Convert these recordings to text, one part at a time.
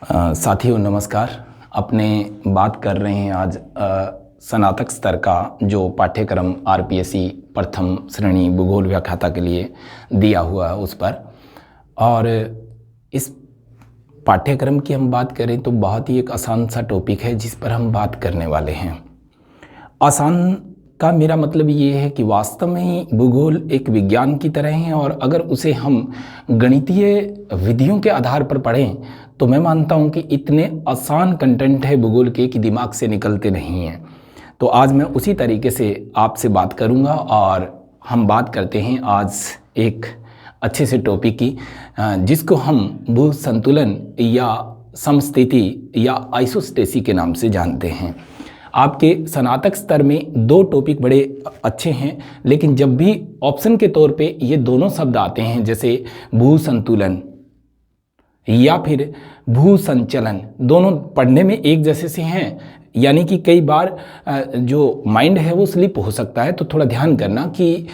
साथियों नमस्कार। अपने बात कर रहे हैं आज स्नातक स्तर का जो पाठ्यक्रम आरपीएससी प्रथम श्रेणी भूगोल व्याख्याता के लिए दिया हुआ है उस पर। और इस पाठ्यक्रम की हम बात करें तो बहुत ही एक आसान सा टॉपिक है जिस पर हम बात करने वाले हैं। आसान का मेरा मतलब ये है कि वास्तव में ही भूगोल एक विज्ञान की तरह है और अगर उसे हम गणितीय विधियों के आधार पर पढ़ें तो मैं मानता हूँ कि इतने आसान कंटेंट है भूगोल के कि दिमाग से निकलते नहीं हैं। तो आज मैं उसी तरीके से आपसे बात करूँगा और हम बात करते हैं आज एक अच्छे से टॉपिक की जिसको हम भू संतुलन या समस्थिति या आइसोस्टेसी के नाम से जानते हैं। आपके स्नातक स्तर में दो टॉपिक बड़े अच्छे हैं, लेकिन जब भी ऑप्शन के तौर पे ये दोनों शब्द आते हैं जैसे भू संतुलन या फिर भू संचलन, दोनों पढ़ने में एक जैसे से हैं, यानी कि कई बार जो माइंड है वो स्लिप हो सकता है। तो थोड़ा ध्यान करना कि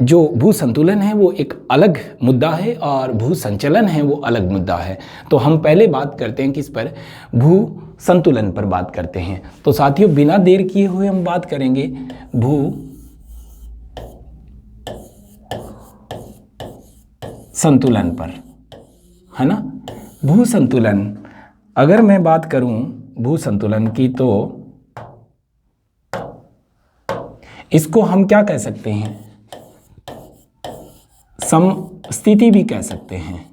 जो भू संतुलन है वो एक अलग मुद्दा है और भू संचलन है वो अलग मुद्दा है। तो हम पहले बात करते हैं किस पर, भू संतुलन पर बात करते हैं। तो साथियों बिना देर किए हुए हम बात करेंगे भू संतुलन पर, है ना। भू संतुलन, अगर मैं बात करूं भू संतुलन की तो इसको हम क्या कह सकते हैं, समस्थिति भी कह सकते हैं,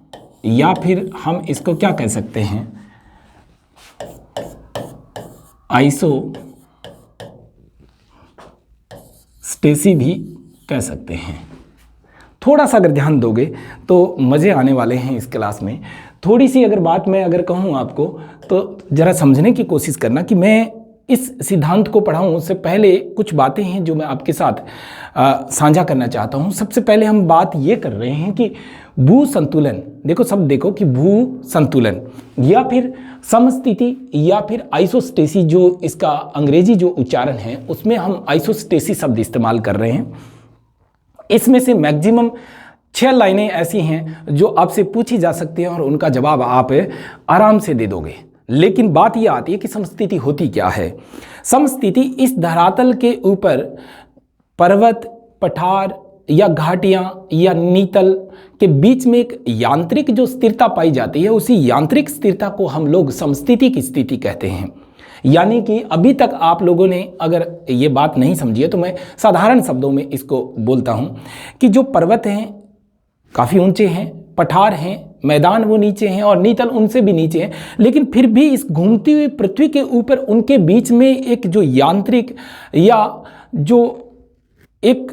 या फिर हम इसको क्या कह सकते हैं, आइसोस्टेसी भी कह सकते हैं। थोड़ा सा अगर ध्यान दोगे तो मज़े आने वाले हैं इस क्लास में। थोड़ी सी अगर बात मैं अगर कहूँ आपको तो ज़रा समझने की कोशिश करना कि मैं इस सिद्धांत को पढ़ाऊँ उससे पहले कुछ बातें हैं जो मैं आपके साथ साझा करना चाहता हूँ। सबसे पहले हम बात ये कर रहे हैं कि भू संतुलन, देखो सब देखो कि भू संतुलन या फिर समस्थिति या फिर आइसोस्टेसी, जो इसका अंग्रेजी जो उच्चारण है उसमें हम आइसोस्टेसी शब्द इस्तेमाल कर रहे हैं। इसमें से मैक्सिमम 6 लाइनें ऐसी हैं जो आपसे पूछी जा सकती हैं और उनका जवाब आप आराम से दे दोगे। लेकिन बात यह आती है कि समस्थिति होती क्या है। समस्थिति इस धरातल के ऊपर पर्वत, पठार या घाटियां या नीतल के बीच में एक यांत्रिक जो स्थिरता पाई जाती है, उसी यांत्रिक स्थिरता को हम लोग समस्थिति की स्थिति कहते हैं। यानी कि अभी तक आप लोगों ने अगर ये बात नहीं समझी है तो मैं साधारण शब्दों में इसको बोलता हूँ कि जो पर्वत हैं काफ़ी ऊंचे हैं, पठार हैं, मैदान वो नीचे हैं और नीतल उनसे भी नीचे हैं, लेकिन फिर भी इस घूमती हुई पृथ्वी के ऊपर उनके बीच में एक जो यांत्रिक या जो एक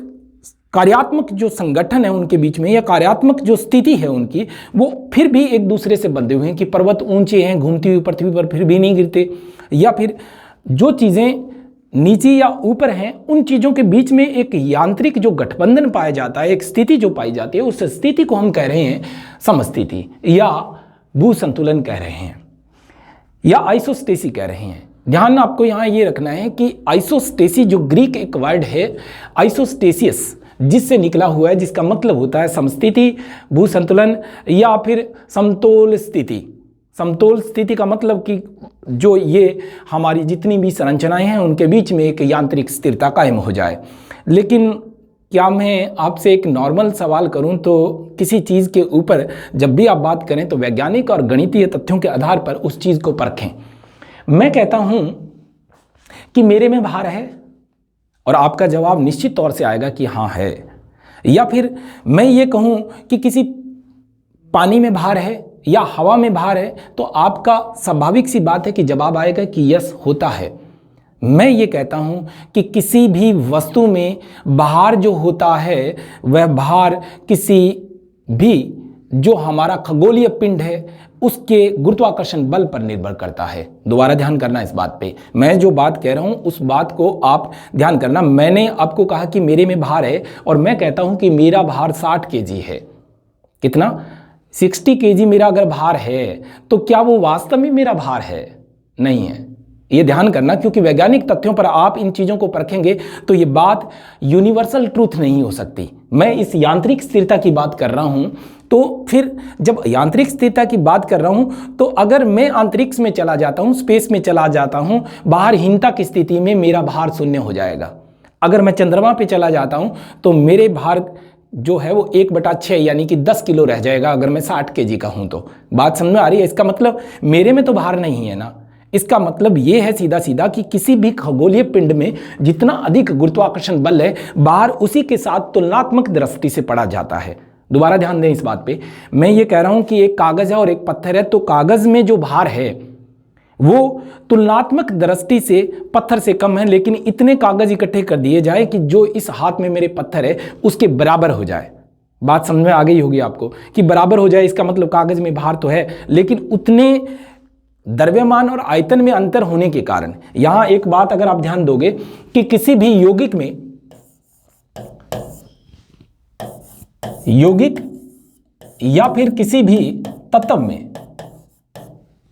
कार्यात्मक जो संगठन है उनके बीच में या कार्यात्मक जो स्थिति है उनकी, वो फिर भी एक दूसरे से बंधे हुए हैं कि पर्वत ऊंचे हैं, घूमती हुई पृथ्वी पर फिर भी नहीं गिरते, या फिर जो चीज़ें नीचे या ऊपर हैं उन चीज़ों के बीच में एक यांत्रिक जो गठबंधन पाया जाता है, एक स्थिति जो पाई जाती है, उस स्थिति को हम कह रहे हैं समस्थिति या भू संतुलन कह रहे हैं या आइसोस्टेसी कह रहे हैं। ध्यान आपको यहाँ ये रखना है कि आइसोस्टेसी जो ग्रीक एक वर्ड है आइसोस्टेसियस जिससे निकला हुआ है, जिसका मतलब होता है समस्थिति, भू संतुलन या फिर समतोल स्थिति। समतोल स्थिति का मतलब कि जो ये हमारी जितनी भी संरचनाएं हैं उनके बीच में एक यांत्रिक स्थिरता कायम हो जाए। लेकिन क्या मैं आपसे एक नॉर्मल सवाल करूं तो किसी चीज़ के ऊपर जब भी आप बात करें तो वैज्ञानिक और गणितीय तथ्यों के आधार पर उस चीज़ को परखें। मैं कहता हूं कि मेरे में भार है और आपका जवाब निश्चित तौर से आएगा कि हाँ है, या फिर मैं ये कहूँ कि किसी पानी में भार है या हवा में भार है तो आपका स्वाभाविक सी बात है कि जवाब आएगा कि यस होता है। मैं ये कहता हूँ कि किसी भी वस्तु में भार जो होता है वह भार किसी भी जो हमारा खगोलीय पिंड है उसके गुरुत्वाकर्षण बल पर निर्भर करता है। दोबारा ध्यान करना इस बात पे, मैं जो बात कह रहा हूँ उस बात को आप ध्यान करना। मैंने आपको कहा कि मेरे में भार है और मैं कहता हूँ कि मेरा भार 60 kg है। कितना? 60 kg मेरा अगर भार है तो क्या वो वास्तव में मेरा भार है? नहीं है। ये ध्यान करना, क्योंकि वैज्ञानिक तथ्यों पर आप इन चीज़ों को परखेंगे तो ये बात यूनिवर्सल ट्रूथ नहीं हो सकती। मैं इस यांत्रिक स्थिरता की बात कर रहा हूँ तो फिर जब यांत्रिक स्थिरता की बात कर रहा हूँ, तो अगर मैं अंतरिक्ष में चला जाता हूँ, स्पेस में चला जाता हूँ, भारहीनता की स्थिति में मेरा भार शून्य हो जाएगा। अगर मैं चंद्रमा पे चला जाता हूँ तो मेरे भार जो है वो 1/6 यानी कि 10 किलो रह जाएगा, अगर मैं 60 केजी का हूँ तो। बात समझ में आ रही है? इसका मतलब मेरे में तो भार नहीं है ना। इसका मतलब ये है सीधा सीधा कि किसी भी खगोलीय पिंड में जितना अधिक गुरुत्वाकर्षण बल है, भार उसी के साथ तुलनात्मक दृष्टि से पढ़ा जाता है। दोबारा ध्यान दें इस बात पे, मैं ये कह रहा हूं कि एक कागज है और एक पत्थर है, तो कागज में जो भार है वो तुलनात्मक दृष्टि से पत्थर से कम है, लेकिन इतने कागज इकट्ठे कर दिए जाए कि जो इस हाथ में मेरे पत्थर है उसके बराबर हो जाए। बात समझ में आ गई होगी आपको कि बराबर हो जाए, इसका मतलब कागज में भार तो है, लेकिन उतने द्रव्यमान और आयतन में अंतर होने के कारण। यहां एक बात अगर आप ध्यान दोगे कि किसी भी यौगिक या फिर किसी भी तत्व में,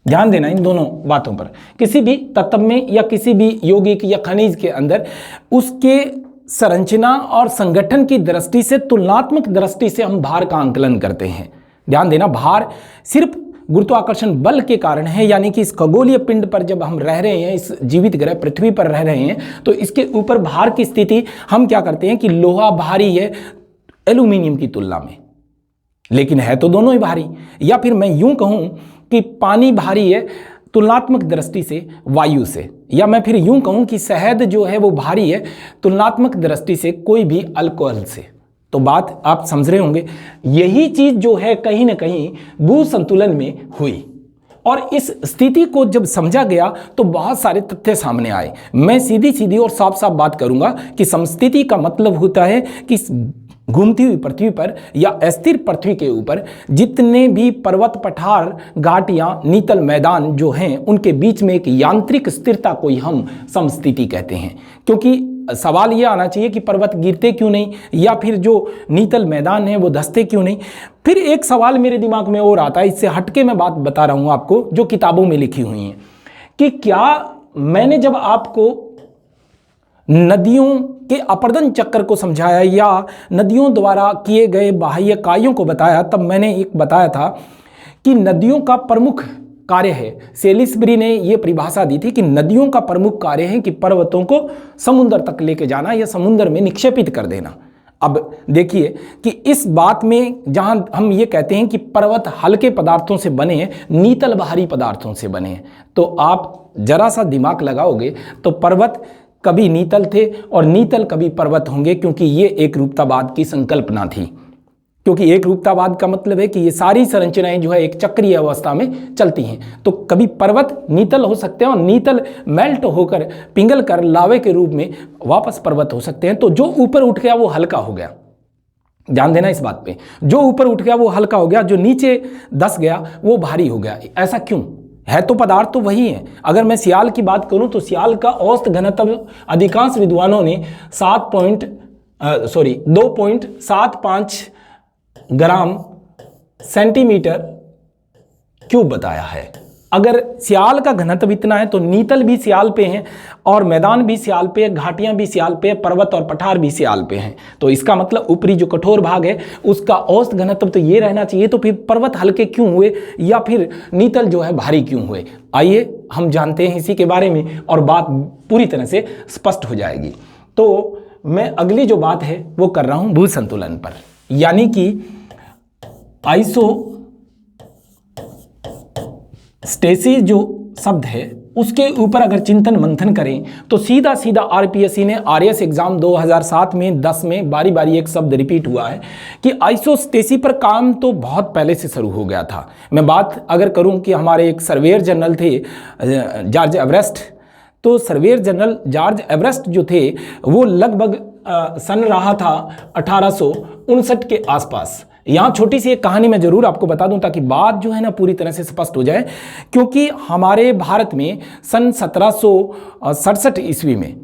ध्यान देना इन दोनों बातों पर, किसी भी तत्व में या किसी भी यौगिक या खनिज के अंदर उसके संरचना और संगठन की दृष्टि से, तुलनात्मक दृष्टि से हम भार का आंकलन करते हैं। ध्यान देना, भार सिर्फ गुरुत्वाकर्षण बल के कारण है, यानी कि इस खगोलीय पिंड पर जब हम रह रहे हैं, इस जीवित ग्रह पृथ्वी पर रह रहे हैं, तो इसके ऊपर भार की स्थिति हम क्या करते हैं कि लोहा भारी है एल्यूमिनियम की तुलना में, लेकिन है तो दोनों ही भारी। या फिर मैं यूं कहूं कि पानी भारी है तुलनात्मक दृष्टि से वायु से, या मैं फिर यूं कहूं कि शहद जो है वो भारी है तुलनात्मक दृष्टि से कोई भी अल्कोहल से। तो बात आप समझ रहे होंगे, यही चीज जो है कहीं ना कहीं भू संतुलन में हुई, और इस स्थिति को जब समझा गया तो बहुत सारे तथ्य सामने आए। मैं सीधी सीधी और साफ साफ बात करूंगा कि समस्थिति का मतलब होता है कि घूमती हुई पृथ्वी पर या अस्थिर पृथ्वी के ऊपर जितने भी पर्वत, पठार, घाटियां, नीतल मैदान जो हैं, उनके बीच में एक यांत्रिक स्थिरता को ही हम समस्थिति कहते हैं। क्योंकि सवाल यह आना चाहिए कि पर्वत गिरते क्यों नहीं, या फिर जो नीतल मैदान है वो धंसते क्यों नहीं। फिर एक सवाल मेरे दिमाग में और आता है, इससे हटके मैं बात बता रहा हूं आपको जो किताबों में लिखी हुई है, कि क्या मैंने जब आपको नदियों के अपरदन चक्र को समझाया या नदियों द्वारा किए गए बाह्य कार्यों को बताया, तब मैंने एक बताया था कि नदियों का प्रमुख कार्य है, सेलिसबरी ने यह परिभाषा दी थी कि नदियों का प्रमुख कार्य है कि पर्वतों को समुद्र तक लेके जाना या समुद्र में निक्षेपित कर देना। अब देखिए कि इस बात में जहां हम ये कहते हैं कि पर्वत हल्के पदार्थों से बने हैं, नीतल भारी पदार्थों से बने हैं, तो आप जरा सा दिमाग लगाओगे तो पर्वत कभी नीतल थे और नीतल कभी पर्वत होंगे, क्योंकि ये एक रूपतावाद की संकल्पना थी। क्योंकि एक रूपतावाद का मतलब है कि ये सारी संरचनाएं जो है एक चक्रीय अवस्था में चलती हैं, तो कभी पर्वत नीतल हो सकते हैं और नीतल मेल्ट होकर पिघल कर लावे के रूप में वापस पर्वत हो सकते हैं। तो जो ऊपर उठ गया वो हल्का हो गया, ध्यान देना इस बात पे, जो ऊपर उठ गया वो हल्का हो गया, जो नीचे धंस गया वो भारी हो गया। ऐसा क्यों है? तो पदार्थ तो वही है। अगर मैं सियाल की बात करूं तो सियाल का औसत घनत्व अधिकांश विद्वानों ने 2.75 ग्राम सेंटीमीटर क्यूब बताया है। अगर सियाल का घनत्व इतना है तो नीतल भी सियाल पे हैं और मैदान भी सियाल पे है, घाटियां भी सियाल पे है, पर्वत और पठार भी सियाल पे हैं। तो इसका मतलब ऊपरी जो कठोर भाग है उसका औसत घनत्व तो ये रहना चाहिए। तो फिर पर्वत हल्के क्यों हुए या फिर नीतल जो है भारी क्यों हुए? आइए हम जानते हैं इसी के बारे में और बात पूरी तरह से स्पष्ट हो जाएगी। तो मैं अगली जो बात है वो कर रहा हूं भू संतुलन पर, यानी कि आइसोस्टेसिस जो शब्द है उसके ऊपर अगर चिंतन मंथन करें तो सीधा सीधा आरपीएससी ने आरएस एग्जाम 2007 में 10 में बारी बारी एक शब्द रिपीट हुआ है कि आइसोस्टेसिस पर काम तो बहुत पहले से शुरू हो गया था। मैं बात अगर करूं कि हमारे एक सर्वेयर जनरल थे जॉर्ज एवरेस्ट, तो सर्वेयर जनरल जॉर्ज एवरेस्ट जो थे वो लगभग सन रहा था 1859 के आसपास। यहाँ छोटी सी एक कहानी मैं जरूर आपको बता दूं ताकि बात जो है ना पूरी तरह से स्पष्ट हो जाए, क्योंकि हमारे भारत में सन 1767 ईस्वी में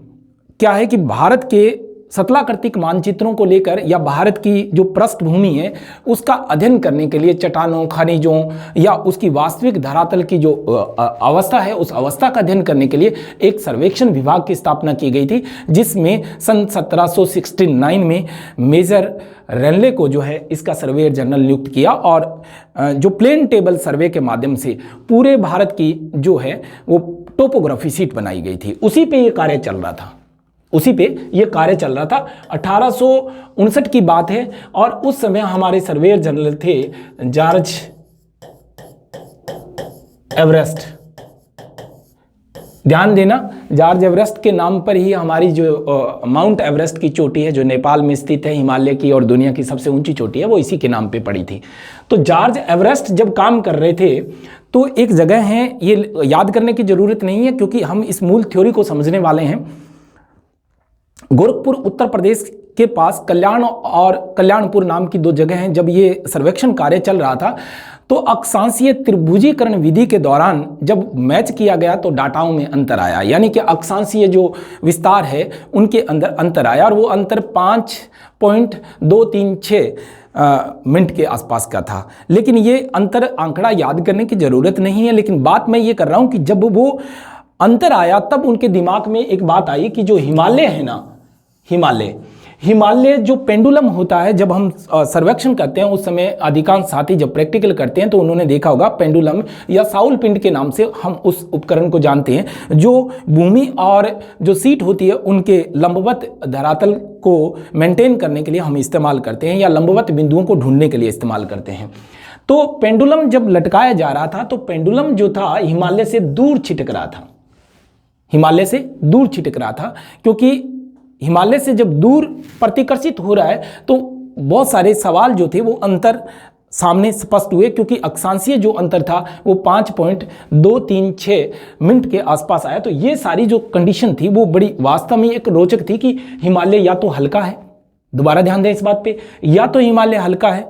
क्या है कि भारत के सतलाकृतिक मानचित्रों को लेकर या भारत की जो पृष्ठभूमि है उसका अध्ययन करने के लिए चट्टानों, खनिजों या उसकी वास्तविक धरातल की जो अवस्था है उस अवस्था का अध्ययन करने के लिए एक सर्वेक्षण विभाग की स्थापना की गई थी, जिसमें सन 1769 में मेजर रेनले को जो है इसका सर्वेयर जनरल नियुक्त किया और जो प्लेन टेबल सर्वे के माध्यम से पूरे भारत की जो है वो टोपोग्राफी शीट बनाई गई थी। उसी पे ये कार्य चल रहा था, उसी पे ये कार्य चल रहा था। 1859 की बात है और उस समय हमारे सर्वेयर जनरल थे जॉर्ज एवरेस्ट। ध्यान देना, जॉर्ज एवरेस्ट के नाम पर ही हमारी जो माउंट एवरेस्ट की चोटी है जो नेपाल में स्थित है, हिमालय की और दुनिया की सबसे ऊंची चोटी है, वो इसी के नाम पे पड़ी थी। तो जॉर्ज एवरेस्ट जब काम कर रहे थे तो एक जगह है, ये याद करने की जरूरत नहीं है क्योंकि हम इस मूल थ्योरी को समझने वाले हैं। गोरखपुर उत्तर प्रदेश के पास कल्याण और कल्याणपुर नाम की दो जगह हैं। जब ये सर्वेक्षण कार्य चल रहा था तो अक्षांशीय त्रिभुजीकरण विधि के दौरान जब मैच किया गया तो डाटाओं में अंतर आया, यानी कि अक्षांशीय जो विस्तार है उनके अंदर अंतर आया और वो अंतर 5.236 मिनट के आसपास का था। लेकिन ये अंतर आंकड़ा याद करने की ज़रूरत नहीं है, लेकिन बात मैं ये कर रहा हूँ कि जब वो अंतर आया तब उनके दिमाग में एक बात आई कि जो हिमालय है ना, हिमालय जो पेंडुलम होता है, जब हम सर्वेक्षण करते हैं उस समय अधिकांश साथी जब प्रैक्टिकल करते हैं तो उन्होंने देखा होगा पेंडुलम या साउल पिंड के नाम से हम उस उपकरण को जानते हैं, जो भूमि और जो सीट होती है उनके लंबवत धरातल को मेंटेन करने के लिए हम इस्तेमाल करते हैं या लंबवत बिंदुओं को ढूंढने के लिए इस्तेमाल करते हैं। तो पेंडुलम जब लटकाया जा रहा था तो पेंडुलम जो था हिमालय से दूर छिटक रहा था, हिमालय से दूर छिटक रहा था, क्योंकि हिमालय से जब दूर प्रतिकर्षित हो रहा है तो बहुत सारे सवाल जो थे वो अंतर सामने स्पष्ट हुए, क्योंकि अक्षांशीय जो अंतर था वो 5.236 मिनट के आसपास आया। तो ये सारी जो कंडीशन थी वो बड़ी वास्तव में एक रोचक थी कि हिमालय या तो हल्का है, दोबारा ध्यान दें इस बात पे, या तो हिमालय हल्का है,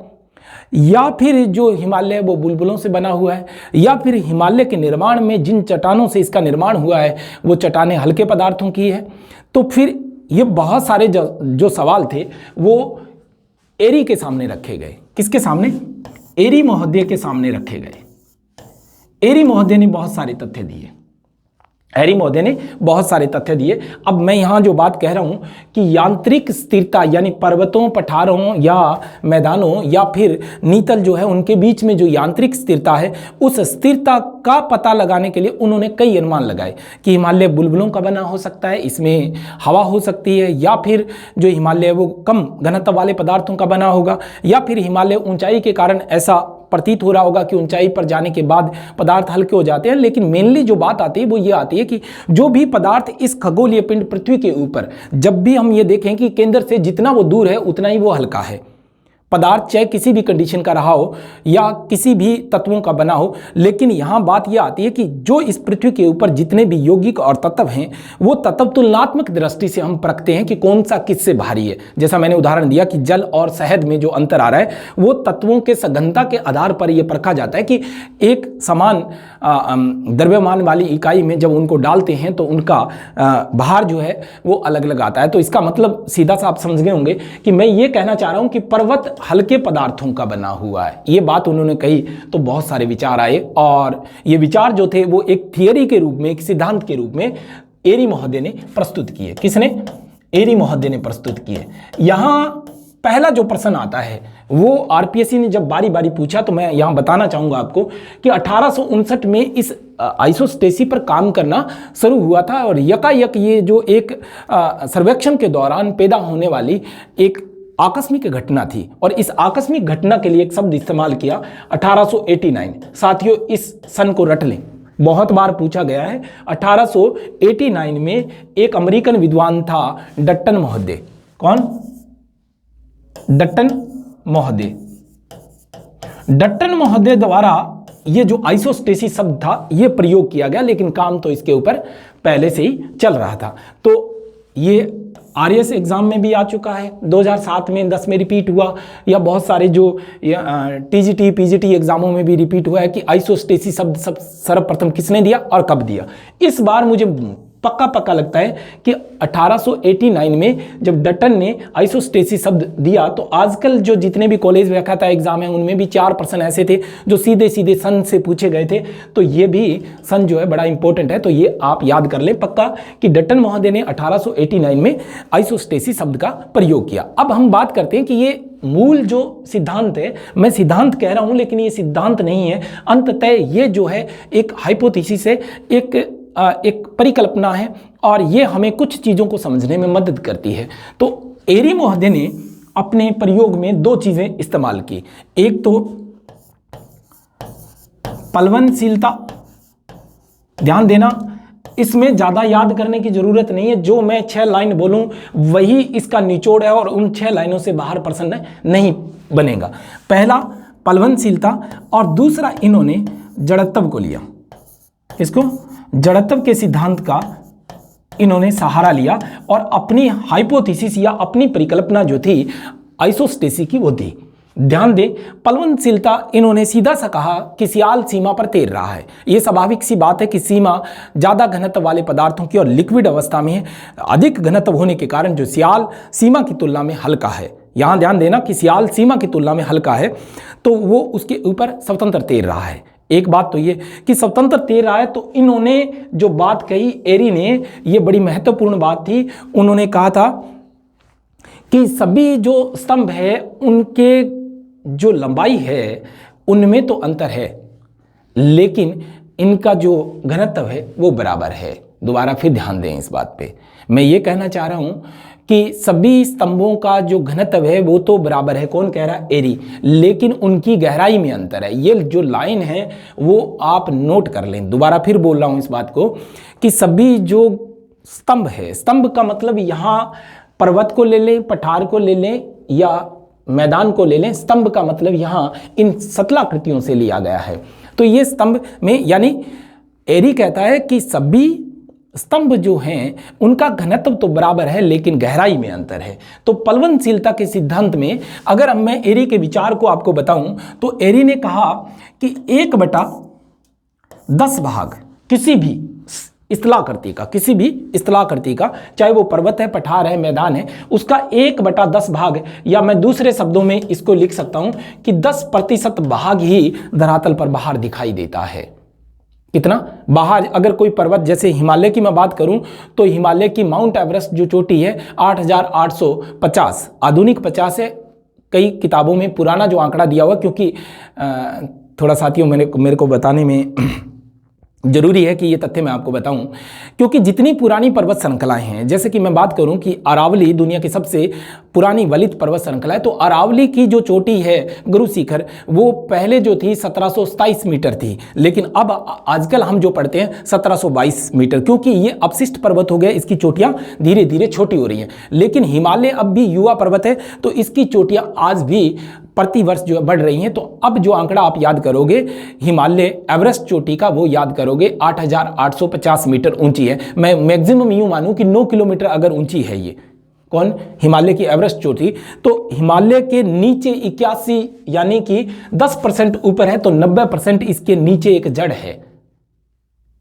या फिर जो हिमालय है वो बुलबुलों से बना हुआ है, या फिर हिमालय के निर्माण में जिन चट्टानों से इसका निर्माण हुआ है वो चट्टानें हल्के पदार्थों की है। तो फिर ये बहुत सारे जो सवाल थे वो एरी के सामने रखे गए। किसके सामने? एरी महोदय के सामने रखे गए। एरी महोदय ने बहुत सारे तथ्य दिए, एरी महोदय ने बहुत सारे तथ्य दिए। अब मैं यहाँ जो बात कह रहा हूँ कि यांत्रिक स्थिरता यानी पर्वतों, पठारों या मैदानों या फिर नीतल जो है उनके बीच में जो यांत्रिक स्थिरता है, उस स्थिरता का पता लगाने के लिए उन्होंने कई अनुमान लगाए कि हिमालय बुलबुलों का बना हो सकता है, इसमें हवा हो सकती है, या फिर जो हिमालय है वो कम घनत्व वाले पदार्थों का बना होगा, या फिर हिमालय ऊंचाई के कारण ऐसा प्रतीत हो रहा होगा कि ऊंचाई पर जाने के बाद पदार्थ हल्के हो जाते हैं। लेकिन मेनली जो बात आती है वो ये आती है कि जो भी पदार्थ इस खगोलीय पिंड पृथ्वी के ऊपर, जब भी हम ये देखें कि केंद्र से जितना वो दूर है उतना ही वो हल्का है। पदार्थ चाहे किसी भी कंडीशन का रहा हो या किसी भी तत्वों का बना हो, लेकिन यहाँ बात यह आती है कि जो इस पृथ्वी के ऊपर जितने भी यौगिक और तत्व हैं वो तत्व तुलनात्मक दृष्टि से हम परखते हैं कि कौन सा किससे भारी है। जैसा मैंने उदाहरण दिया कि जल और शहद में जो अंतर आ रहा है वो तत्वों के सघनता के आधार पर यह परखा जाता है कि एक समान द्रव्यमान वाली इकाई में जब उनको डालते हैं तो उनका भार जो है वो अलग अलग आता है। तो इसका मतलब सीधा सा आप समझ गए होंगे कि मैं ये कहना चाह रहा हूँ कि पर्वत हल्के पदार्थों का बना हुआ है। ये बात उन्होंने कही तो बहुत सारे विचार आए, और ये विचार जो थे वो एक थियरी के रूप में, एक सिद्धांत के रूप में एरी महोदय ने प्रस्तुत किए। किसने? एरी महोदय ने प्रस्तुत किए। यहां पहला जो प्रश्न आता है वो आरपीएससी ने जब बारी बारी पूछा तो मैं यहां बताना चाहूंगा आपको कि 1859 में इस आइसोस्टेसी पर काम करना शुरू हुआ था, और यकायक ये जो एक सर्वेक्षण के दौरान पैदा होने वाली एक आकस्मिक घटना थी, और इस आकस्मिक घटना के लिए एक शब्द इस्तेमाल किया 1889। साथियों इस सन को रट लें, बहुत बार पूछा गया है। 1889 में एक अमेरिकन विद्वान था डट्टन महोदय। कौन? डट्टन महोदय। डट्टन महोदय द्वारा ये जो आइसोस्टेसी शब्द था ये प्रयोग किया गया, लेकिन काम तो इसके ऊपर पहले से ही चल रहा था। तो ये आरएस एग्जाम में भी आ चुका है, 2007 में 10 में रिपीट हुआ, या बहुत सारे जो टीजीटी पीजीटी एग्जामों में भी रिपीट हुआ है कि आइसोस्टेसी शब्द सर्वप्रथम किसने दिया और कब दिया। इस बार मुझे पक्का पक्का लगता है कि 1889 में जब डटन ने आइसोस्टेसिस शब्द दिया तो आजकल जो जितने भी कॉलेज व्याख्याता एग्जाम है उनमें भी 4% ऐसे थे जो सीधे सीधे सन से पूछे गए थे। तो ये भी सन जो है बड़ा इंपॉर्टेंट है, तो ये आप याद कर लें पक्का कि डटन महोदय ने 1889 में आइसोस्टेसिस शब्द का प्रयोग किया। अब हम बात करते हैं कि ये मूल जो सिद्धांत है, मैं सिद्धांत कह रहा हूं लेकिन ये सिद्धांत नहीं है, अंततः ये जो है एक हाइपोथेसिस है, एक परिकल्पना है और ये हमें कुछ चीज़ों को समझने में मदद करती है। तो एरी महोदय ने अपने प्रयोग में दो चीज़ें इस्तेमाल की, एक तो पलवनशीलता, ध्यान देना इसमें ज़्यादा याद करने की ज़रूरत नहीं है, जो मैं 6 लाइन बोलूं वही इसका निचोड़ है और उन 6 लाइनों से बाहर प्रश्न नहीं बनेगा। पहला पलवनशीलता और दूसरा इन्होंने जड़त्व को लिया, इसको जड़त्व के सिद्धांत का इन्होंने सहारा लिया और अपनी हाइपोथेसिस या अपनी परिकल्पना जो थी आइसोस्टेसिस की वो दी। ध्यान दें, पलवनशीलता इन्होंने सीधा सा कहा कि सियाल सीमा पर तैर रहा है। ये स्वाभाविक सी बात है कि सीमा ज़्यादा घनत्व वाले पदार्थों की और लिक्विड अवस्था में है, अधिक घनत्व होने के कारण जो सियाल सीमा की तुलना में हल्का है। यहाँ ध्यान देना कि सियाल सीमा की तुलना में हल्का है तो वो उसके ऊपर स्वतंत्र तैर रहा है। एक बात तो ये कि स्वतंत्र तैर रहा है, तो इन्होंने जो बात कही एरी ने, ये बड़ी महत्वपूर्ण बात थी। उन्होंने कहा था कि सभी जो स्तंभ है उनके जो लंबाई है उनमें तो अंतर है लेकिन इनका जो घनत्व है वो बराबर है। दोबारा फिर ध्यान दें इस बात पे, मैं ये कहना चाह रहा हूँ कि सभी स्तंभों का जो घनत्व है वो तो बराबर है। कौन कह रहा है? एरी। लेकिन उनकी गहराई में अंतर है। ये जो लाइन है वो आप नोट कर लें। दोबारा फिर बोल रहा हूँ इस बात को कि सभी जो स्तंभ है, स्तंभ का मतलब यहाँ पर्वत को ले लें, पठार को ले लें या मैदान को ले लें, स्तंभ का मतलब यहाँ इन सतलाकृतियों से लिया गया है। तो ये स्तंभ में, यानी एरी कहता है कि सभी स्तंभ जो हैं उनका घनत्व तो बराबर है लेकिन गहराई में अंतर है। तो पलवनशीलता के सिद्धांत में अगर मैं एरी के विचार को आपको बताऊं तो एरी ने कहा कि 1/10 भाग किसी भी स्थलाकृति का, किसी भी स्थलाकृति का, चाहे वो पर्वत है, पठार है, मैदान है, उसका 1/10 भाग, या मैं दूसरे शब्दों में इसको लिख सकता हूं कि 10% भाग ही धरातल पर बाहर दिखाई देता है। कितना बाहर? अगर कोई पर्वत, जैसे हिमालय की मैं बात करूं तो हिमालय की माउंट एवरेस्ट जो चोटी है 8,850, आधुनिक 50 है, कई किताबों में पुराना जो आंकड़ा दिया हुआ, क्योंकि थोड़ा साथियों मेरे को बताने में जरूरी है कि ये तथ्य मैं आपको बताऊं, क्योंकि जितनी पुरानी पर्वत श्रृंखलाएं हैं, जैसे कि मैं बात करूं कि अरावली दुनिया की सबसे पुरानी वलित पर्वत श्रृंखला है, तो अरावली की जो चोटी है गुरु शिखर, वो पहले जो थी 1727 मीटर थी, लेकिन अब आजकल हम जो पढ़ते हैं 1722 मीटर, क्योंकि ये अपशिष्ट पर्वत हो गया, इसकी चोटियां धीरे धीरे छोटी हो रही हैं। लेकिन हिमालय अब भी युवा पर्वत है तो इसकी चोटियां आज भी प्रतिवर्ष जो बढ़ रही हैं। तो अब जो आंकड़ा आप याद करोगे हिमालय एवरेस्ट चोटी का, वो याद करोगे 8,850 मीटर ऊंची है। मैं मैक्सिमम यूं मानूं कि 9 किलोमीटर अगर ऊंची है ये, कौन? हिमालय की एवरेस्ट चोटी। तो हिमालय के नीचे 81 यानी कि 10% ऊपर है, तो 90% इसके नीचे एक जड़ है।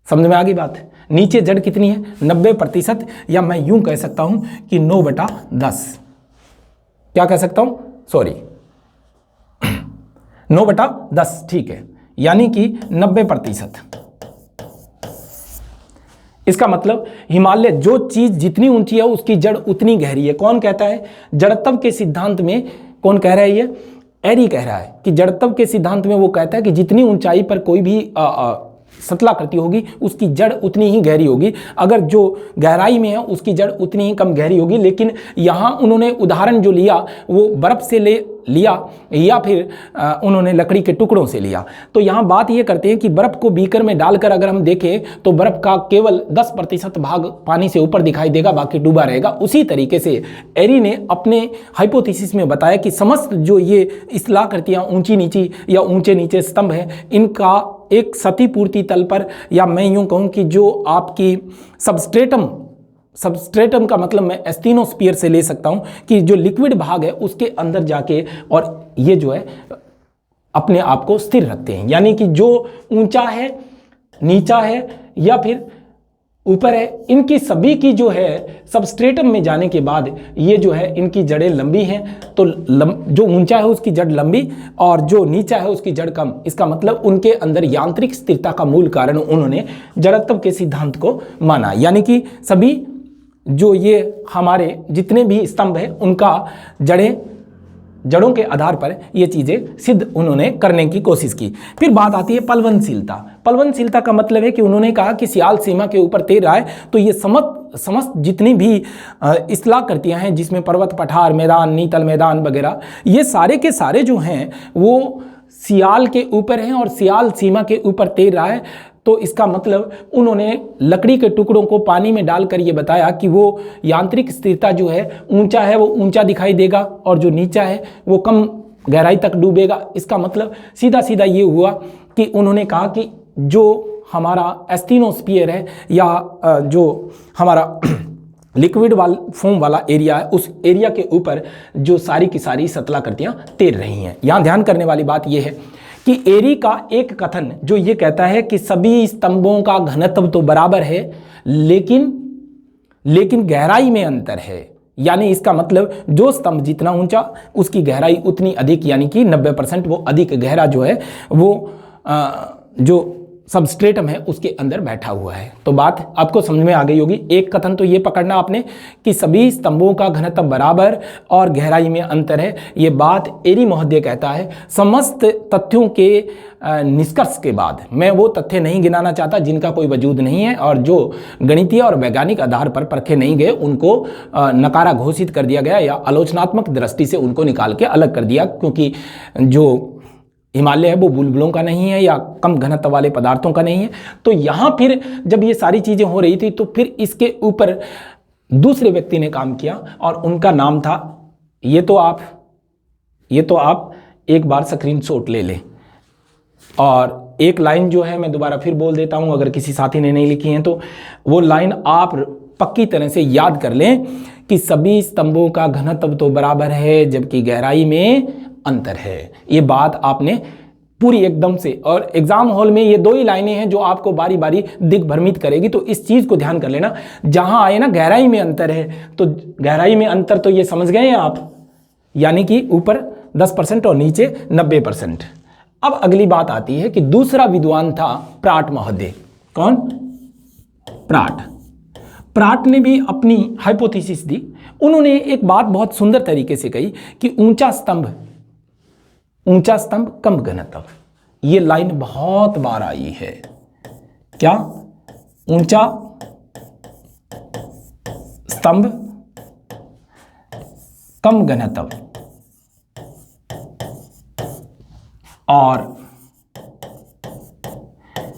समझ में आ गई बात? नीचे जड़ कितनी है? 90%, या मैं यूं कह सकता हूं कि 9/10। क्या कह सकता हूं? सॉरी, 9/10, ठीक है, यानी कि 90%। इसका मतलब हिमालय, जो चीज जितनी ऊंची है उसकी जड़ उतनी गहरी है। कौन कहता है? जड़त्व के सिद्धांत में कौन कह रहा है? ये एरी कह रहा है कि जड़त्व के सिद्धांत में वो कहता है कि जितनी ऊंचाई पर कोई भी सतलाकृति होगी उसकी जड़ उतनी ही गहरी होगी, अगर जो गहराई में है उसकी जड़ उतनी ही कम गहरी होगी। लेकिन यहाँ उन्होंने उदाहरण जो लिया वो बर्फ से लिया या फिर उन्होंने लकड़ी के टुकड़ों से लिया। तो यहाँ बात ये करते हैं कि बर्फ को बीकर में डालकर अगर हम देखें तो बर्फ का केवल 10% भाग पानी से ऊपर दिखाई देगा, बाकी डूबा रहेगा। उसी तरीके से एरी ने अपने हाइपोथेसिस में बताया कि समस्त जो ये स्थलाकृतियाँ ऊंची नीची या ऊंचे नीचे स्तंभ है, इनका एक क्षतिपूर्ति तल पर, या मैं यूं कहूं कि जो आपकी सबस्ट्रेटम का मतलब मैं एस्टीनोस्फीयर से ले सकता हूं कि जो लिक्विड भाग है उसके अंदर जाके और ये जो है अपने आप को स्थिर रखते हैं। यानी कि जो ऊंचा है, नीचा है, या फिर ऊपर है, इनकी सभी की जो है सबस्ट्रेटम में जाने के बाद ये जो है इनकी जड़ें लंबी हैं, तो जो ऊंचा है उसकी जड़ लंबी और जो नीचा है उसकी जड़ कम। इसका मतलब उनके अंदर यांत्रिक स्थिरता का मूल कारण उन्होंने जड़त्व के सिद्धांत को माना। यानी कि सभी जो ये हमारे जितने भी स्तंभ हैं उनका जड़ों के आधार पर ये चीज़ें सिद्ध उन्होंने करने की कोशिश की। फिर बात आती है पलवनशीलता। पलवनशीलता का मतलब है कि उन्होंने कहा कि सियाल सीमा के ऊपर तैर रहा है तो ये समस्त जितनी भी इस्लाकृतियाँ हैं जिसमें पर्वत, पठार, मैदान, नीतल मैदान वगैरह, ये सारे के सारे जो हैं वो सियाल के ऊपर हैं और सियाल सीमा के ऊपर तैर रहा है। तो इसका मतलब उन्होंने लकड़ी के टुकड़ों को पानी में डालकर ये बताया कि वो यांत्रिक स्थिरता जो है, ऊंचा है वो ऊंचा दिखाई देगा और जो नीचा है वो कम गहराई तक डूबेगा। इसका मतलब सीधा सीधा ये हुआ कि उन्होंने कहा कि जो हमारा एस्थिनोस्फीयर है या जो हमारा लिक्विड फोम वाला एरिया है, उस एरिया के ऊपर जो सारी की सारी सतलाकृतियाँ तैर रही हैं। यहाँ ध्यान करने वाली बात यह है कि एरी का एक कथन जो ये कहता है कि सभी स्तंभों का घनत्व तो बराबर है लेकिन गहराई में अंतर है। यानी इसका मतलब जो स्तंभ जितना ऊंचा उसकी गहराई उतनी अधिक, यानी कि 90% वो अधिक गहरा जो है वो जो सबस्ट्रेटम है उसके अंदर बैठा हुआ है। तो बात आपको समझ में आ गई होगी। एक कथन तो ये पकड़ना आपने कि सभी स्तंभों का घनत्व बराबर और गहराई में अंतर है। ये बात एरी महोदय कहता है। समस्त तथ्यों के निष्कर्ष के बाद, मैं वो तथ्य नहीं गिनाना चाहता जिनका कोई वजूद नहीं है और जो गणितीय और वैज्ञानिक आधार पर परखे नहीं गए, उनको नकारा घोषित कर दिया गया या आलोचनात्मक दृष्टि से उनको निकाल के अलग कर दिया, क्योंकि जो हिमालय है वो बुलबुलों का नहीं है या कम घनत्व वाले पदार्थों का नहीं है। तो यहाँ फिर जब ये सारी चीज़ें हो रही थी तो फिर इसके ऊपर दूसरे व्यक्ति ने काम किया और उनका नाम था, ये तो आप एक बार स्क्रीनशॉट ले लें और एक लाइन जो है मैं दोबारा फिर बोल देता हूँ, अगर किसी साथी ने नहीं लिखी है तो वो लाइन आप पक्की तरह से याद कर लें कि सभी स्तंभों का घनत्व तो बराबर है जबकि गहराई में अंतर है। ये बात आपने पूरी एकदम से, और एग्जाम हॉल में ये दो ही लाइनें हैं जो आपको बारी बारी दिग्भ्रमित करेगी, तो इस चीज को ध्यान कर लेना। जहां आए ना गहराई में अंतर है, तो गहराई में अंतर तो ये समझ गए हैं आप, यानी कि ऊपर 10% और नीचे 90%। अब अगली बात आती है कि दूसरा विद्वान था प्राट महोदय। कौन? प्राट ने भी अपनी हाइपोथेसिस दी। उन्होंने एक बात बहुत सुंदर तरीके से कही कि ऊंचा स्तंभ कम घनत्व। ये लाइन बहुत बार आई है। क्या? ऊंचा स्तंभ कम घनत्व और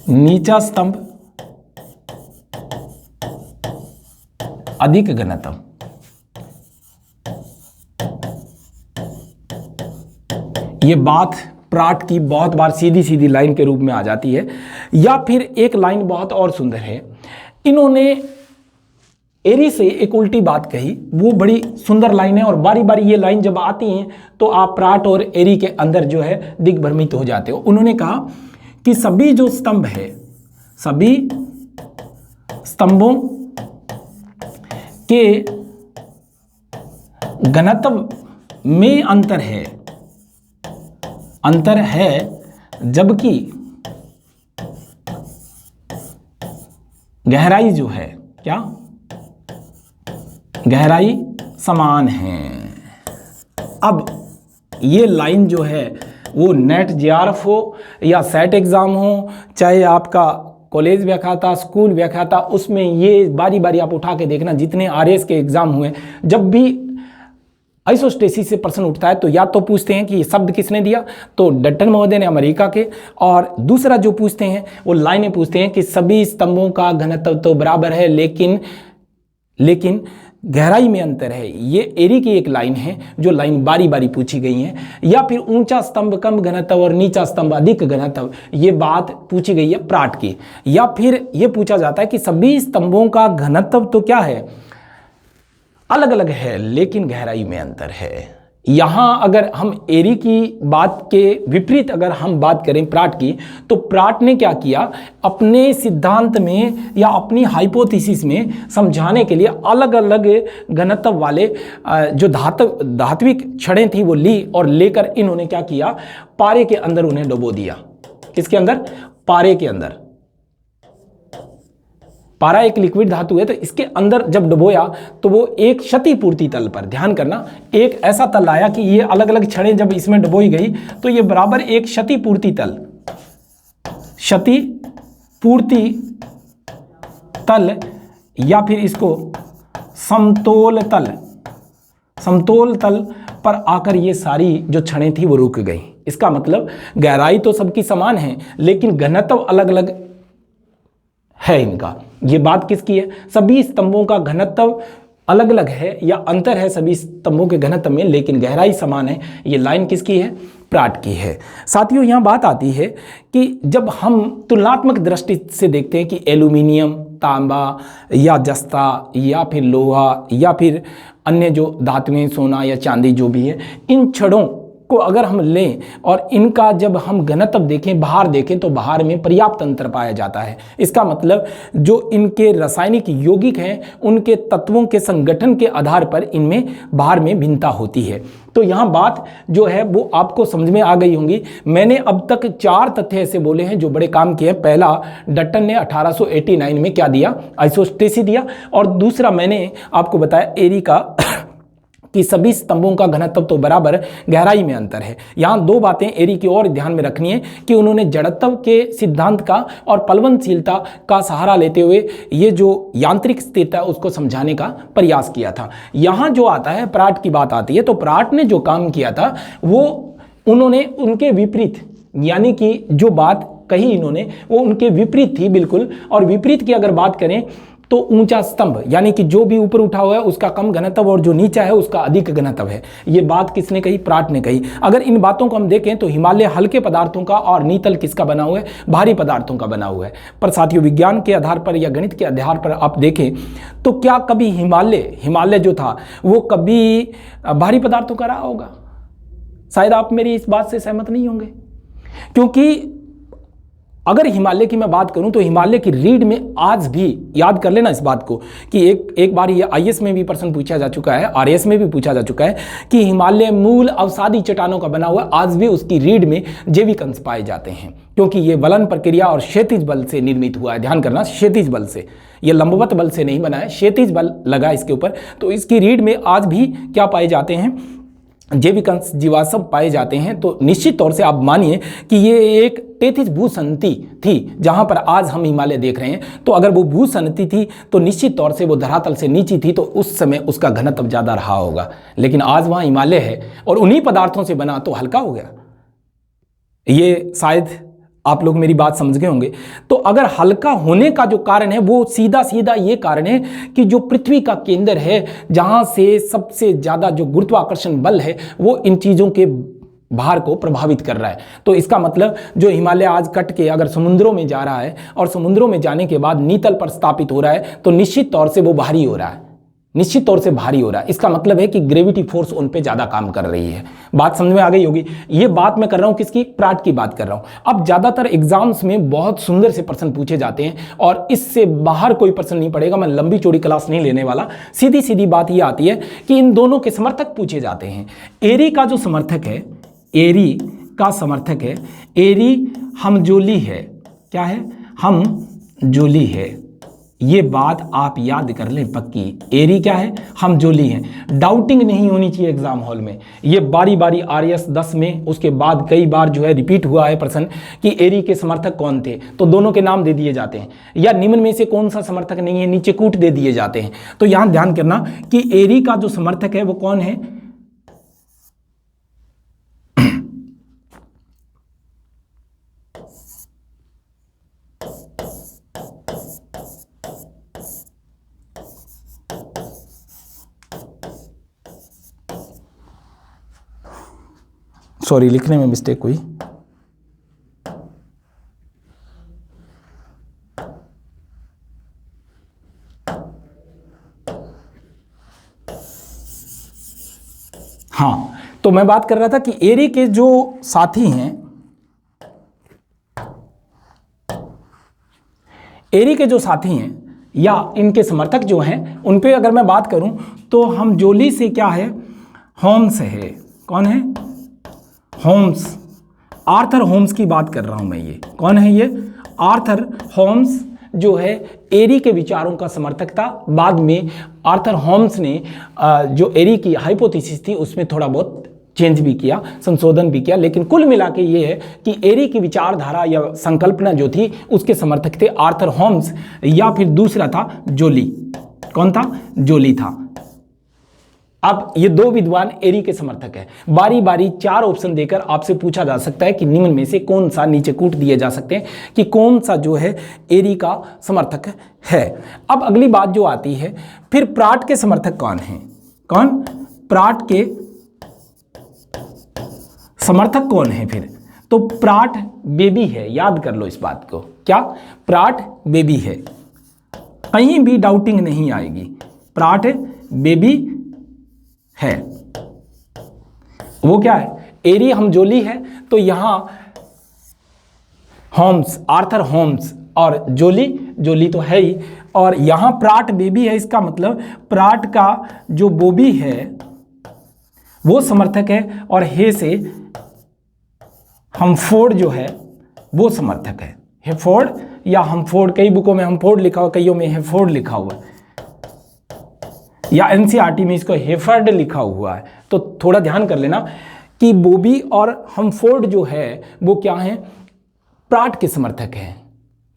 नीचा स्तंभ अधिक घनत्व। ये बात प्राट की बहुत बार सीधी सीधी लाइन के रूप में आ जाती है। या फिर एक लाइन बहुत और सुंदर है, इन्होंने एरी से एक उल्टी बात कही, वो बड़ी सुंदर लाइन है और बारी बारी ये लाइन जब आती हैं तो आप प्राट और एरी के अंदर जो है दिग्भ्रमित हो जाते हो। उन्होंने कहा कि सभी जो स्तंभ है, सभी स्तंभों के घनत्व में अंतर है जबकि गहराई जो है, क्या? गहराई समान है। अब ये लाइन जो है वो नेट जेआरएफ हो या सेट एग्जाम हो, चाहे आपका कॉलेज व्याख्याता, स्कूल व्याख्याता, उसमें ये बारी बारी आप उठा के देखना, जितने आरएस के एग्जाम हुए, जब भी आइसोस्टेसिस से प्रश्न उठता है तो या तो पूछते हैं कि ये शब्द किसने दिया, तो डल्टन महोदय ने अमेरिका के, और दूसरा जो पूछते हैं वो लाइनें पूछते हैं कि सभी स्तंभों का घनत्व तो बराबर है लेकिन गहराई में अंतर है। ये एरी की एक लाइन है जो लाइन बारी बारी पूछी गई है। या फिर ऊंचा स्तंभ कम घनत्व और नीचा स्तंभ अधिक घनत्व, ये बात पूछी गई है प्राट की। या फिर ये पूछा जाता है कि सभी स्तंभों का घनत्व तो क्या है, अलग अलग है लेकिन गहराई में अंतर है। यहां अगर हम एरी की बात के विपरीत अगर हम बात करें प्राट की, तो प्राट ने क्या किया, अपने सिद्धांत में या अपनी हाइपोथेसिस में समझाने के लिए अलग अलग घनत्व वाले जो धात्विक छड़ें थी वो ली, और लेकर इन्होंने क्या किया, पारे के अंदर उन्हें डुबो दिया। किसके अंदर? पारे के अंदर। पारा एक लिक्विड धातु है, तो इसके अंदर जब डुबोया तो वो एक क्षतिपूर्ति तल पर, ध्यान करना, एक ऐसा तल आया कि ये अलग अलग छड़ें जब इसमें डुबोई गई तो ये बराबर एक क्षतिपूर्ति तल, क्षतिपूर्ति तल, या फिर इसको समतोल तल, समतोल तल पर आकर ये सारी जो छड़ें थी वो रुक गई। इसका मतलब गहराई तो सबकी समान है, लेकिन घनत्व अलग अलग है इनका। ये बात किसकी है? सभी स्तंभों का घनत्व अलग अलग है, या अंतर है सभी स्तंभों के घनत्व में, लेकिन गहराई समान है। ये लाइन किसकी है? प्राट की है। साथियों, यहाँ बात आती है कि जब हम तुलनात्मक दृष्टि से देखते हैं कि एल्यूमिनियम, तांबा या जस्ता या फिर लोहा या फिर अन्य जो धातुएं, सोना या चांदी जो भी है, इन छड़ों को अगर हम लें और इनका जब हम घनत्व देखें, बाहर देखें, तो बाहर में पर्याप्त अंतर पाया जाता है। इसका मतलब जो इनके रासायनिक यौगिक हैं, उनके तत्वों के संगठन के आधार पर इनमें बाहर में भिन्नता होती है। तो यहाँ बात जो है वो आपको समझ में आ गई होंगी। मैंने अब तक 4 तथ्य ऐसे बोले हैं जो बड़े काम किए हैं। पहला, डट्टन ने 1889 में क्या दिया? आइसोस्टेसी दिया। और दूसरा, मैंने आपको बताया एरी का कि सभी स्तंभों का घनत्व तो बराबर, गहराई में अंतर है। यहाँ 2 बातें एरी की और ध्यान में रखनी है कि उन्होंने जड़त्व के सिद्धांत का और पलवनशीलता का सहारा लेते हुए ये जो यांत्रिक स्थिरता है उसको समझाने का प्रयास किया था। यहाँ जो आता है, प्राट की बात आती है, तो प्राट ने जो काम किया था वो उन्होंने उनके विपरीत, यानी कि जो बात कही इन्होंने वो उनके विपरीत थी बिल्कुल। और विपरीत की अगर बात करें तो ऊंचा स्तंभ, यानी कि जो भी ऊपर उठा हुआ है उसका कम घनत्व और जो नीचा है उसका अधिक घनत्व है। ये बात किसने कही? प्राट ने कही। अगर इन बातों को हम देखें तो हिमालय हल्के पदार्थों का और नीतल किसका बना हुआ है? भारी पदार्थों का बना हुआ है। पर साथियों, विज्ञान के आधार पर या गणित के आधार पर आप देखें तो क्या कभी हिमालय जो था वो कभी भारी पदार्थों का रहा होगा? शायद आप मेरी इस बात से सहमत नहीं होंगे, क्योंकि अगर हिमालय की मैं बात करूं तो हिमालय की रीढ़ में आज भी, याद कर लेना इस बात को, कि एक बार ये आईएएस में भी प्रश्न पूछा जा चुका है, आरएएस में भी पूछा जा चुका है कि हिमालय मूल अवसादी चट्टानों का बना हुआ, आज भी उसकी रीढ़ में जैविक अंश पाए जाते हैं, क्योंकि ये वलन प्रक्रिया और क्षैतिज बल से निर्मित हुआ है। ध्यान करना, क्षैतिज बल से, ये लंबवत बल से नहीं बना है, क्षैतिज बल लगा इसके ऊपर। तो इसकी रीढ़ में आज भी क्या पाए जाते हैं? जैविक अंश, जीवाश्म पाए जाते हैं। तो निश्चित तौर से आप मानिए कि ये एक तेथिस भूसंति थी जहां पर आज हम हिमालय देख रहे हैं। तो अगर वो भूसंति थी तो निश्चित तौर से वो धरातल से नीची थी, तो उस समय उसका घनत्व ज़्यादा रहा होगा। लेकिन आज वहाँ हिमालय है और उन्हीं पदार्थों से बना, तो हल्का हो गया। ये शायद आप लोग मेरी बात समझ गए होंगे। तो अगर हल्का होने का जो कारण है वो सीधा सीधा ये कारण है कि जो पृथ्वी का केंद्र है, जहां से सबसे ज़्यादा जो गुरुत्वाकर्षण बल है वो इन चीज़ों के भार को प्रभावित कर रहा है। तो इसका मतलब जो हिमालय आज कट के अगर समुद्रों में जा रहा है और समुद्रों में जाने के बाद नीतल पर स्थापित हो रहा है, तो निश्चित तौर से वो भारी हो रहा है, निश्चित तौर से भारी हो रहा है। इसका मतलब है कि ग्रेविटी फोर्स उन पे ज़्यादा काम कर रही है। बात समझ में आ गई होगी। ये बात मैं कर रहा हूँ किसकी? प्राट की बात कर रहा हूँ। अब ज़्यादातर एग्जाम्स में बहुत सुंदर से प्रश्न पूछे जाते हैं और इससे बाहर कोई प्रश्न नहीं पड़ेगा। मैं लंबी चौड़ी क्लास नहीं लेने वाला। सीधी सीधी बात ये आती है कि इन दोनों के समर्थक पूछे जाते हैं। एरी का जो समर्थक है, एरी का समर्थक है, एरी हमजोली है। क्या है? हमजोली है। ये बात आप याद कर लें पक्की। एरी क्या है? हमजोली है। डाउटिंग नहीं होनी चाहिए एग्जाम हॉल में। ये बारी बारी आरएस 10 में, उसके बाद कई बार जो है रिपीट हुआ है प्रश्न कि एरी के समर्थक कौन थे, तो दोनों के नाम दे दिए जाते हैं, या निम्न में से कौन सा समर्थक नहीं है, नीचे कूट दे दिए जाते हैं। तो यहां ध्यान करना कि एरी का जो समर्थक है वो कौन है? सॉरी, लिखने में मिस्टेक हुई। हाँ, तो मैं बात कर रहा था कि एरी के जो साथी हैं, एरी के जो साथी हैं या इनके समर्थक जो हैं, उन पे अगर मैं बात करूं तो हम जोली से क्या है, होम्स है। कौन है? होम्स, आर्थर होम्स की बात कर रहा हूं मैं। ये कौन है? ये आर्थर होम्स जो है एरी के विचारों का समर्थक था। बाद में आर्थर होम्स ने जो एरी की हाइपोथेसिस थी उसमें थोड़ा बहुत चेंज भी किया, संशोधन भी किया, लेकिन कुल मिला के ये है कि एरी की विचारधारा या संकल्पना जो थी उसके समर्थक थे आर्थर होम्स, या फिर दूसरा था जोली। कौन था? जोली था। अब ये दो विद्वान एरी के समर्थक है। बारी बारी 4 ऑप्शन देकर आपसे पूछा जा सकता है कि निम्न में से कौन सा, नीचे कूट दिए जा सकते हैं कि कौन सा जो है एरी का समर्थक है। अब अगली बात जो आती है, फिर प्राट के समर्थक कौन हैं? कौन? प्राट के समर्थक कौन है फिर? तो प्राट बेबी है, याद कर लो इस बात को। क्या? प्राट बेबी है, कहीं भी डाउटिंग नहीं आएगी। प्राट बेबी है। वो क्या है? एरी हमजोली है, तो यहां होम्स, आर्थर होम्स, और जोली तो है ही, और यहां प्राट बेबी है। इसका मतलब प्राट का जो बोबी है वो समर्थक है, और हे से हमफोर्ड जो है वो समर्थक है। हेफोर्ड या हमफोर्ड, कई बुकों में हमफोर्ड लिखा हुआ, कईयों में हेफोर्ड लिखा हुआ है, या एनसीईआरटी में इसको हेफर्ड लिखा हुआ है। तो थोड़ा ध्यान कर लेना कि बोबी और हमफोर्ड जो है वो क्या है? प्राट के समर्थक हैं,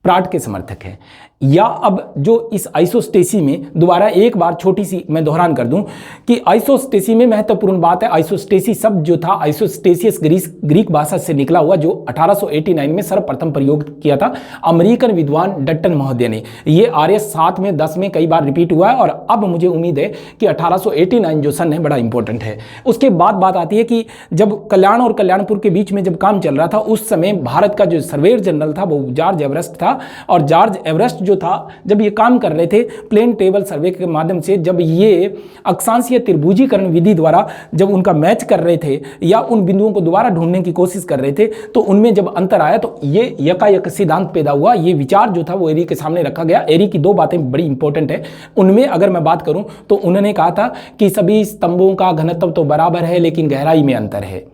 प्राट के समर्थक हैं। या अब जो इस आइसोस्टेसी में, दोबारा एक बार छोटी सी मैं दोहरान कर दूं कि आइसोस्टेसी में महत्वपूर्ण बात है, आइसोस्टेसी शब्द जो था आइसोस्टेसियस ग्रीक भाषा से निकला हुआ, जो 1889 में सर्वप्रथम प्रयोग किया था अमेरिकन विद्वान डट्टन महोदय ने। ये आरएस 7 में 10 में कई बार रिपीट हुआ है, और अब मुझे उम्मीद है कि 1889 जो सन है बड़ा इंपॉर्टेंट है। उसके बाद बात आती है कि जब कल्याण और कल्याणपुर के बीच में जब काम चल रहा था, उस समय भारत का जो सर्वेयर जनरल था वो जॉर्ज एवरेस्ट था, और जॉर्ज एवरेस्ट जो था जब ये काम कर रहे थे प्लेन टेबल सर्वे के माध्यम से, जब ये अक्षांशीय त्रिभुजीकरण विधि द्वारा जब उनका मैच कर रहे थे या उन बिंदुओं को दोबारा ढूंढने की कोशिश कर रहे थे, तो उनमें जब अंतर आया तो ये यकायक सिद्धांत पैदा हुआ। ये विचार जो था वो एरी के सामने रखा गया। एरी की 2 बातें बड़ी इंपॉर्टेंट है, उनमें अगर मैं बात करूं तो उन्होंने कहा था कि सभी स्तंभों का घनत्व तो बराबर है लेकिन गहराई में अंतर है।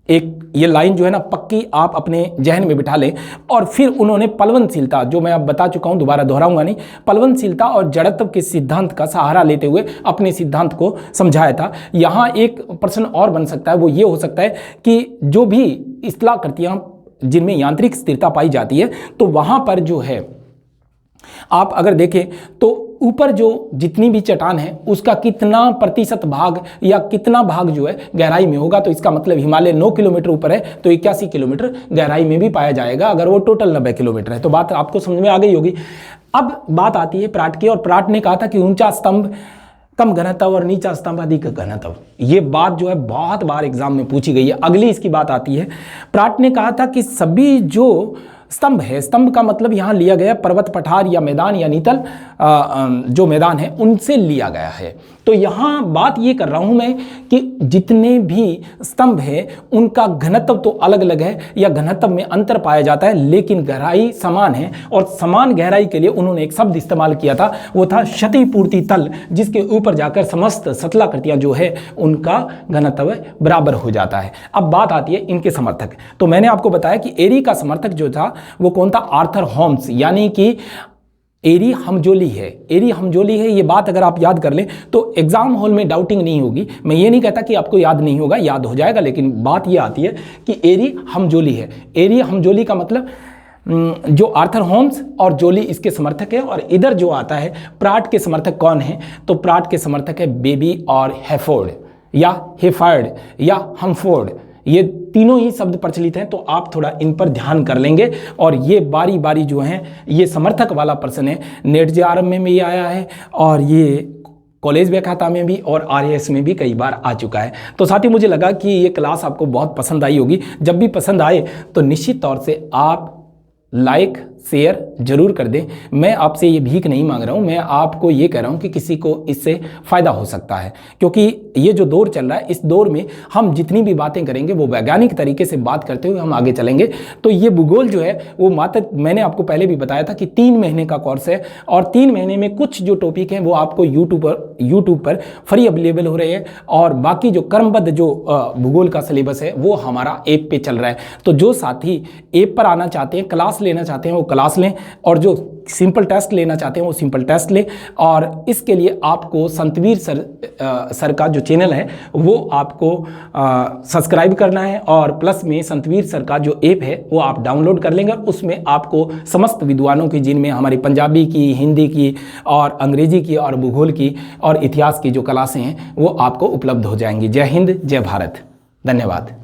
एक ये लाइन जो है ना पक्की आप अपने जहन में बिठा लें। और फिर उन्होंने प्लवनशीलता, जो मैं अब बता चुका हूं, दोबारा दोहराऊंगा नहीं, प्लवनशीलता और जड़त्व के सिद्धांत का सहारा लेते हुए अपने सिद्धांत को समझाया था। यहाँ एक प्रश्न और बन सकता है, वो ये हो सकता है कि जो भी स्थलाकृतियां जिनमें यांत्रिक स्थिरता पाई जाती है, तो वहां पर जो है आप अगर देखें तो ऊपर जो जितनी भी चट्टान है उसका कितना प्रतिशत भाग या कितना भाग जो है गहराई में होगा। तो इसका मतलब हिमालय 9 किलोमीटर ऊपर है तो 81 किलोमीटर गहराई में भी पाया जाएगा, अगर वो टोटल 90 किलोमीटर है। तो बात आपको समझ में आ गई होगी। अब बात आती है प्राट की, और प्राट ने कहा था कि ऊंचा स्तंभ कम घनत्व और नीचा स्तंभ अधिक घनत्व। ये बात जो है बहुत बार एग्जाम में पूछी गई है। अगली इसकी बात आती है, प्राट ने कहा था कि सभी जो स्तंभ है, स्तंभ का मतलब यहाँ लिया गया पर्वत पठार या मैदान या नीतल जो मैदान है उनसे लिया गया है। तो यहाँ बात ये कर रहा हूँ मैं कि जितने भी स्तंभ है उनका घनत्व तो अलग अलग है या घनत्व में अंतर पाया जाता है, लेकिन गहराई समान है। और समान गहराई के लिए उन्होंने एक शब्द इस्तेमाल किया था, वो था क्षतिपूर्ति तल, जिसके ऊपर जाकर समस्त सतलाकृतियाँ जो है उनका घनत्व बराबर हो जाता है। अब बात आती है इनके समर्थक। तो मैंने आपको बताया कि एरी का समर्थक जो था वो कौन था? आर्थर होम्स, यानी कि एरी हमजोली है। एरी हमजोली है, ये बात अगर आप याद कर लें तो एग्जाम हॉल में डाउटिंग नहीं होगी। मैं ये नहीं कहता कि आपको याद नहीं होगा, याद हो जाएगा, लेकिन बात ये आती है कि एरी हमजोली है। एरी हमजोली का मतलब जो आर्थर होम्स और जोली इसके समर्थक है। और इधर जो आता है प्राट के समर्थक कौन है? तो प्राट के समर्थक है बेबी और हेफोर्ड या हेफर्ड या हमफोर्ड। ये तीनों ही शब्द प्रचलित हैं, तो आप थोड़ा इन पर ध्यान कर लेंगे। और ये बारी बारी जो है ये समर्थक वाला प्रश्न है, नेट जेआरएफ में भी आया है और ये कॉलेज व्याख्याता में भी और आरएएस में भी कई बार आ चुका है। तो साथ ही मुझे लगा कि ये क्लास आपको बहुत पसंद आई होगी। जब भी पसंद आए तो निश्चित तौर से आप लाइक शेयर जरूर कर दें। मैं आपसे ये भीख नहीं मांग रहा हूँ, मैं आपको ये कह रहा हूँ कि किसी को इससे फ़ायदा हो सकता है, क्योंकि ये जो दौर चल रहा है, इस दौर में हम जितनी भी बातें करेंगे वो वैज्ञानिक तरीके से बात करते हुए हम आगे चलेंगे। तो ये भूगोल जो है वो मात्र, मैंने आपको पहले भी बताया था कि 3 महीने का कोर्स है, और 3 महीने में कुछ जो टॉपिक हैं वो आपको यूट्यूब पर फ्री अवेलेबल हो रहे हैं, और बाकी जो क्रमबद्ध जो भूगोल का सिलेबस है वो हमारा ऐप पे चल रहा है। तो जो साथी ऐप पर आना चाहते हैं, क्लास लेना चाहते हैं, वो क्लास लें, और जो सिंपल टेस्ट लेना चाहते हैं वो सिंपल टेस्ट लें। और इसके लिए आपको संतवीर सर का जो चैनल है वो आपको सब्सक्राइब करना है, और प्लस में संतवीर सर का जो ऐप है वो आप डाउनलोड कर लेंगे। उसमें आपको समस्त विद्वानों की, जिनमें हमारी पंजाबी की, हिंदी की और अंग्रेजी की और भूगोल की और इतिहास की जो क्लासें हैं वो आपको उपलब्ध हो जाएंगी। जय हिंद, जय भारत, धन्यवाद।